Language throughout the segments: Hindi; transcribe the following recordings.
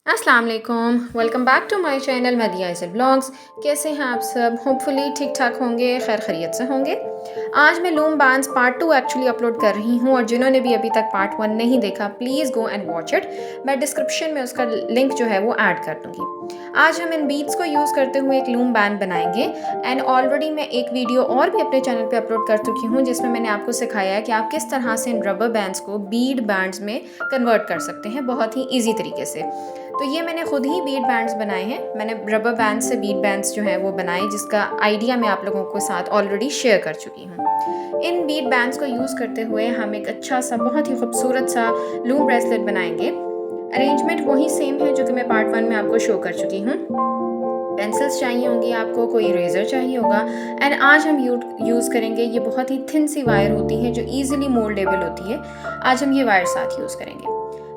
अस्सलाम वालेकुम, welcome back to my channel मदिया इज़ल ब्लॉग्स। कैसे हैं आप सब? होपफुली ठीक ठाक होंगे, खैर खैरियत से होंगे। आज मैं loom bands part 2 actually upload कर रही हूँ और जिन्होंने भी अभी तक पार्ट 1 नहीं देखा please go and watch it. मैं डिस्क्रिप्शन में उसका लिंक जो है वो ऐड कर दूँगी। आज हम इन बीड्स को यूज़ करते हुए एक लूम बैंड बनाएंगे एंड ऑलरेडी मैं एक वीडियो और भी अपने चैनल पे अपलोड कर चुकी हूँ जिसमें मैंने आपको सिखाया है कि आप किस तरह से इन रबर बैंड्स को बीड बैंड्स में कन्वर्ट कर सकते हैं बहुत ही ईजी तरीके से। तो ये मैंने खुद ही बीड बैंड्स बनाए हैं। मैंने रबर बैंड से बीड बैंड्स जो हैं वो बनाए जिसका आइडिया मैं आप लोगों के साथ ऑलरेडी शेयर कर चुकी हूँ। इन बीड बैंड्स को यूज़ करते हुए हम एक अच्छा सा बहुत ही खूबसूरत सा लूम ब्रेसलेट बनाएंगे। अरेंजमेंट वही सेम है जो कि मैं पार्ट 1 में आपको शो कर चुकी हूँ। पेंसिल्स चाहिए होंगी आपको, कोई इरेजर चाहिए होगा एंड आज हम यूज़ करेंगे ये बहुत ही थिन सी वायर होती है जो ईजिली मोल्डेबल होती है। आज हम ये वायर साथ यूज़ करेंगे।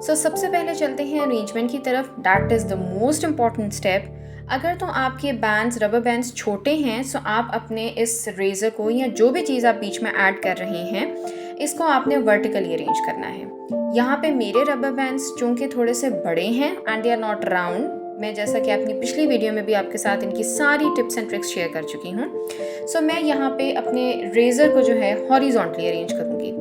सबसे पहले चलते हैं अरेंजमेंट की तरफ। That is the most important step. अगर तो आपके बैंड्स रबर बैंड्स छोटे हैं सो आप अपने इस रेज़र को या जो भी चीज़ आप बीच में ऐड कर रहे हैं इसको आपने वर्टिकली अरेंज करना है। यहाँ पे मेरे रबर बैंड्स चूँकि थोड़े से बड़े हैं and they are not round. मैं जैसा कि अपनी पिछली वीडियो में भी आपके साथ इनकी सारी टिप्स एंड ट्रिक्स शेयर कर चुकी हूँ। मैं यहाँ पे अपने रेज़र को जो है हॉरिजॉन्टली अरेंज करूँगी।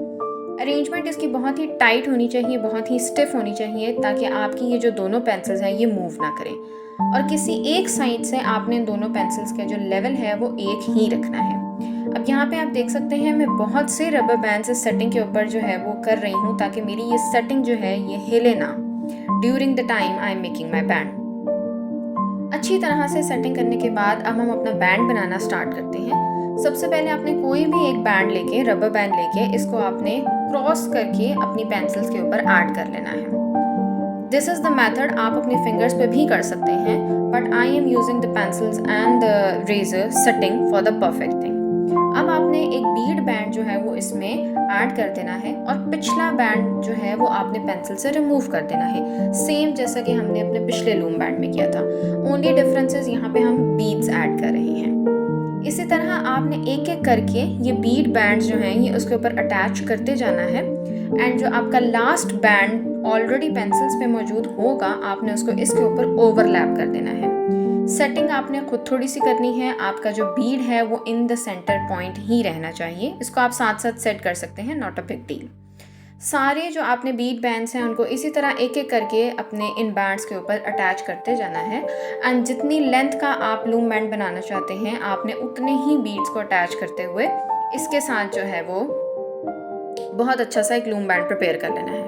अरेंजमेंट इसकी बहुत ही टाइट होनी चाहिए, बहुत ही स्टिफ होनी चाहिए ताकि आपकी ये जो दोनों पेंसिल्स हैं ये मूव ना करें और किसी एक साइड से आपने इन दोनों पेंसिल्स का जो लेवल है वो एक ही रखना है। अब यहाँ पे आप देख सकते हैं मैं बहुत से रबर बैंड्स इस सेटिंग के ऊपर जो है वो कर रही हूँ ताकि मेरी ये सेटिंग जो है ये हिले ना during the time I am making my band. अच्छी तरह से सेटिंग करने के बाद अब हम अपना बैंड बनाना स्टार्ट करते हैं। सबसे पहले आपने कोई भी एक बैंड लेके रबर बैंड लेके इसको आपने क्रॉस करके अपनी पेंसिल्स के ऊपर ऐड कर लेना है। दिस इज़ द मेथड आप अपने फिंगर्स पे भी कर सकते हैं but I am using the pencils and the razor setting for the perfect thing. अब आपने एक बीड बैंड जो है वो इसमें ऐड कर देना है और पिछला बैंड जो है वो आपने पेंसिल से रिमूव कर देना है, सेम जैसा कि हमने अपने पिछले लूम बैंड में किया था। ओनली डिफरेंसेस यहाँ पे हम बीड्स ऐड कर रहे हैं। इसी तरह आपने एक एक करके ये बीड बैंड जो हैं ये उसके ऊपर अटैच करते जाना है एंड जो आपका लास्ट बैंड ऑलरेडी पेंसिल्स पे मौजूद होगा आपने उसको इसके ऊपर ओवरलैप कर देना है। सेटिंग आपने खुद थोड़ी सी करनी है। आपका जो बीड है वो इन द सेंटर पॉइंट ही रहना चाहिए। इसको आप साथ साथ सेट कर सकते हैं, नॉट अ बिग डील। सारे जो आपने बीड बैंड्स हैं उनको इसी तरह एक एक करके अपने इन बैंड्स के ऊपर अटैच करते जाना है एंड जितनी लेंथ का आप लूम बैंड बनाना चाहते हैं आपने उतने ही बीड्स को अटैच करते हुए इसके साथ जो है वो बहुत अच्छा सा एक लूम बैंड प्रिपेयर कर लेना है।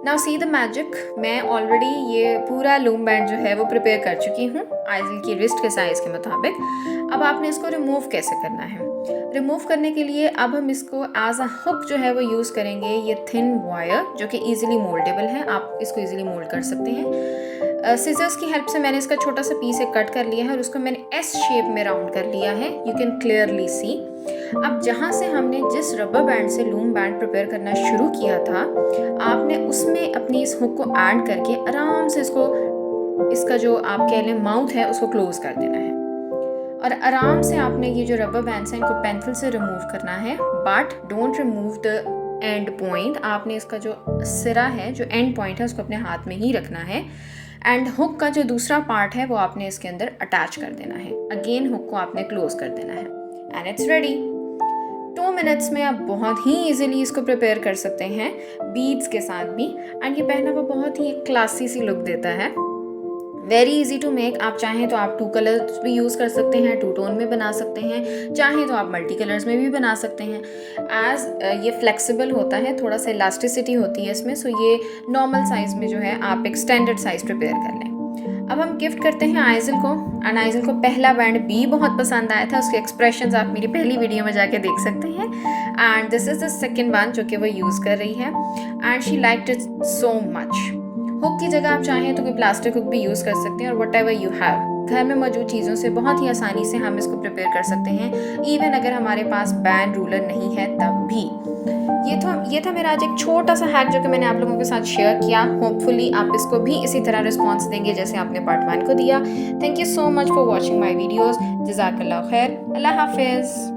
Now see the magic. मैं ऑलरेडी ये पूरा लूम बैंड जो है वो प्रिपेयर कर चुकी हूँ आइज़ल की रिस्ट के साइज़ के मुताबिक। अब आपने इसको रिमूव कैसे करना है? रिमूव करने के लिए अब हम इसको एज अ हुक जो है वो यूज़ करेंगे। ये थिन वायर जो कि ईजिली मोल्डेबल है, आप इसको ईजिली मोल्ड कर सकते हैं। सीजर्स की हेल्प से मैंने इसका छोटा सा पीस एक कट कर लिया है और उसको मैंने एस शेप में राउंड कर लिया है। You can clearly see. अब जहाँ से हमने जिस रबर बैंड से लूम बैंड प्रिपेयर करना शुरू किया था आपने उसमें अपनी इस हुक को ऐड करके आराम से इसका जो आप कह लें माउथ है उसको क्लोज कर देना है और आराम से आपने ये जो रबर बैंड्स हैं इनको पेंसिल से रिमूव करना है but don't remove the end point. आपने इसका जो सिरा है, जो एंड पॉइंट है, उसको अपने हाथ में ही रखना है एंड हुक का जो दूसरा पार्ट है वो आपने इसके अंदर अटैच कर देना है। अगेन हुक को आपने क्लोज कर देना है एंड इट्स रेडी। 2 मिनट्स में आप बहुत ही इजीली इसको प्रिपेयर कर सकते हैं बीड्स के साथ भी एंड ये पहना हुआ बहुत ही क्लासी सी लुक देता है। Very easy to make. आप चाहें तो आप 2 कलर्स भी यूज़ कर सकते हैं, 2 टोन में बना सकते हैं, चाहें तो आप मल्टी कलर्स में भी बना सकते हैं। एज ये फ्लेक्सिबल होता है, थोड़ा सा इलास्टिसिटी होती है इसमें, सो ये नॉर्मल साइज़ में जो है आप एक स्टैंडर्ड साइज़ प्रिपेयर कर लें। अब हम गिफ्ट करते हैं आइज़ल को एंड आइज़ल को पहला बैंड भी बहुत पसंद आया था। उसके एक्सप्रेशंस आप मेरी पहली वीडियो में जाके देख सकते हैं and this is the second band जो कि वो यूज़ कर रही है and she liked it so much. Hook की जगह आप चाहें तो कोई प्लास्टिक हुक भी यूज़ कर सकते हैं और वट एवर यू हैव। घर में मौजूद चीज़ों से बहुत ही आसानी से हम इसको प्रिपेयर कर सकते हैं, इवन अगर हमारे पास बैंड रूलर नहीं है तब भी। ये था मेरा आज एक छोटा सा हैक जो कि मैंने आप लोगों के साथ शेयर किया। होपफुली आप इसको भी इसी तरह रिस्पॉन्स देंगे जैसे आपने पार्ट 1 को दिया। Thank you so much for watching my videos. जज़ाकल्लाह खैर। अल्लाह हाफिज़।